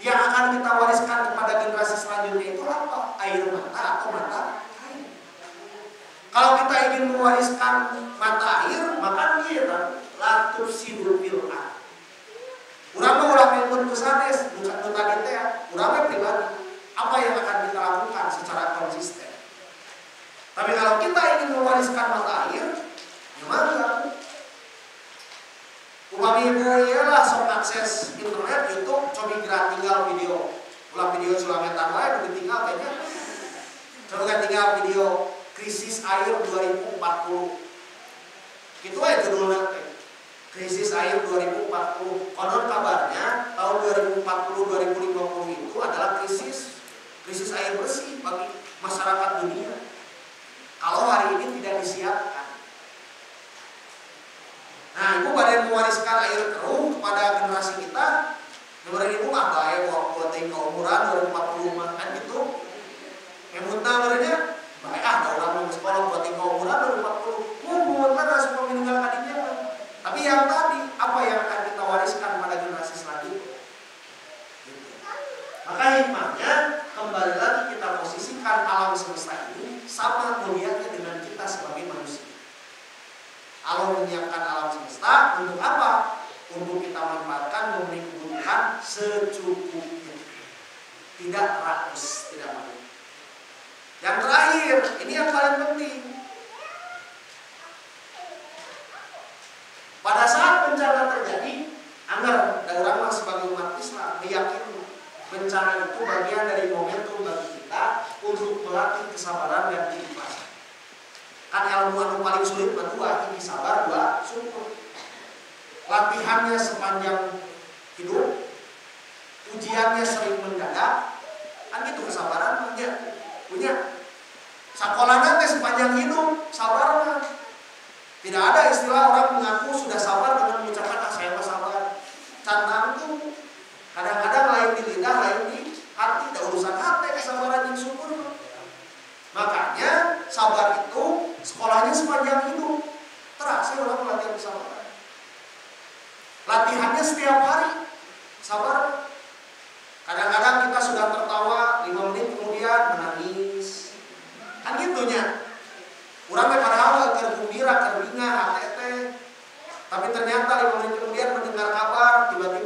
S1: Yang akan kita wariskan kepada generasi selanjutnya itu apa? Air mata atau mata air. Kalau kita ingin mewariskan mata air, maka kita latuf sidul fil'ah. Urang mah ulah ilmu kesanes, bukan tadi teh ya. Urang pribadi, apa yang akan kita lakukan secara konsisten. Tapi kalau kita ingin mewariskan mata air, gimana? Upami ibu ialah sok akses internet, YouTube, coba gerak tinggal video. Ulah video sulametan wae udah tinggal kayaknya. Coba tinggal video krisis air 2040. Gitu aja judulnya. Krisis air 2040. Konon kabarnya tahun 2040-2050 itu adalah krisis air bersih bagi masyarakat dunia. Kalau hari ini tidak disiapkan. Nah, ibu pada mewariskan air keruh kepada generasi kita. Nomor ibu mah bae buat tinggal umuran 2040 mah kan gitu. Emutna merenya bae ada orang mau sekolah buat tinggal umuran 2040. Buat mana semua meninggal kadinya. Tapi yang tadi apa yang akan kita wariskan pada generasi selanjutnya? Gitu. Maka hikmahnya kembali lagi kita posisikan alam semesta ini sama mulianya dengan kita sebagai manusia. Allah menyiapkan alam semesta untuk apa? Untuk kita manfaatkan, memenuhi kebutuhan secukupnya. Tidak rakus, tidak banyak. Yang terakhir, ini yang paling penting. Pada saat bencana terjadi, anggar dan orang sebagai umat Islam meyakini bencana itu bagian dari momentum bagi kita untuk melatih kesabaran dan keikhlasan. Kan ilmu anu paling sulit berdua, ini sabar, dua syukur. Latihannya sepanjang hidup, ujiannya sering mendadak, kan gitu kesabaran punya. Sakolana teh sepanjang hidup, sabar mah. Tidak ada istilah orang mengaku sudah sabar dengan mengucapkan saya mah sabar. Cantang tuh kadang-kadang lain di lidah, lain di hati, tidak urusan hati kesabaran yang syukur. Makanya sabar itu sekolahnya sepanjang hidup. Terasa orang latihan kesabaran. Latihannya setiap hari sabar. Kadang-kadang kita sudah tertawa 5 menit kemudian menangis. Kan gitunya. Urang teh padahal keur gembira, keur bingah, HTT. Tapi ternyata 5 menit kemudian mendengar kabar tiba-tiba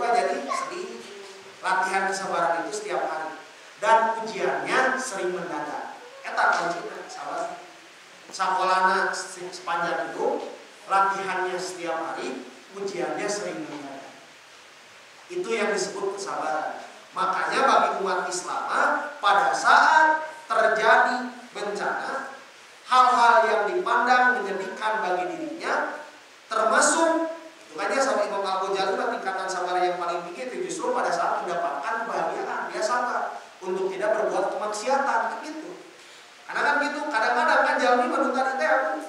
S1: latihan kesabaran itu setiap hari. Dan ujiannya sering mendadak. Eta kuncinya, sahabat. Sakolana sepanjang hidup, latihannya setiap hari, ujiannya sering mendadak. Itu yang disebut kesabaran. Makanya bagi umat Islam, pada saat terjadi bencana, hal-hal yang dipandang menyedihkan bagi dirinya, termasuk makanya sampai Imam Al-Ghazali tingkatan sabar yang paling tinggi itu justru pada saat mendapatkan kebahagiaan, dia sabar untuk tidak berbuat kemaksiatan, gitu. Karena kan gitu, kadang-kadang kan jalmi menuntan itu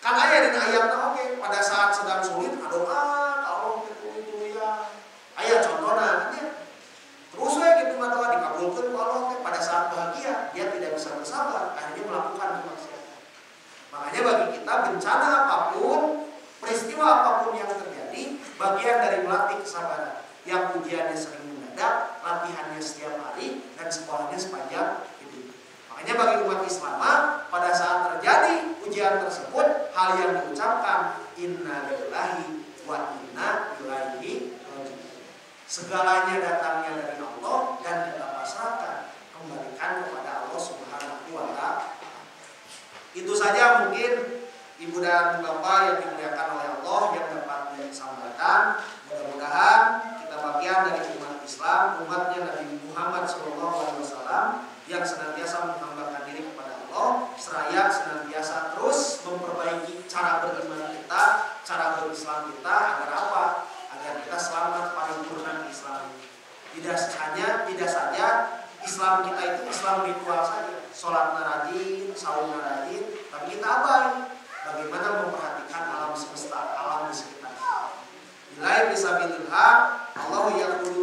S1: kan aya dina ayatna oke, pada saat sedang sulit doa Allah itu ya. Aya contohna nya. Terus gitu matawa dikabulkeun ku Allah pada saat bahagia, dia tidak bisa bersabar, akhirnya melakukan kemaksiatan. Makanya bagi kita bencana apapun, peristiwa apapun yang terjadi, bagian dari melatih kesabaran. Yang ujiannya sering mendadak, latihannya setiap hari, dan sekolahnya sepanjang hidup. Makanya bagi umat Islam, pada saat terjadi ujian tersebut, hal yang diucapkan inna lillahi wa inna ilaihi raji'un. Segalanya datangnya dari Allah dan kita pasrahkan, kembalikan kepada Allah Subhanahu wa Ta'ala. Itu saja mungkin Ibu dan Bapak yang dimuliakan oleh Allah yang dapat disampaikan. Mudah-mudahan kita bagian dari umat Islam, umatnya Nabi Muhammad SAW yang senantiasa menghambakan diri kepada Allah, seraya senantiasa terus memperbaiki cara beriman kita, cara berislam kita, agar apa? Agar kita selamat paripurna Islam. Tidak saja Islam kita itu Islam ritual saja, sholat rajin, saum rajin, tapi kita abai bagaimana memperhatikan alam semesta, alam di sekitar kita. Bilai bisa bililha, Allah yaqulu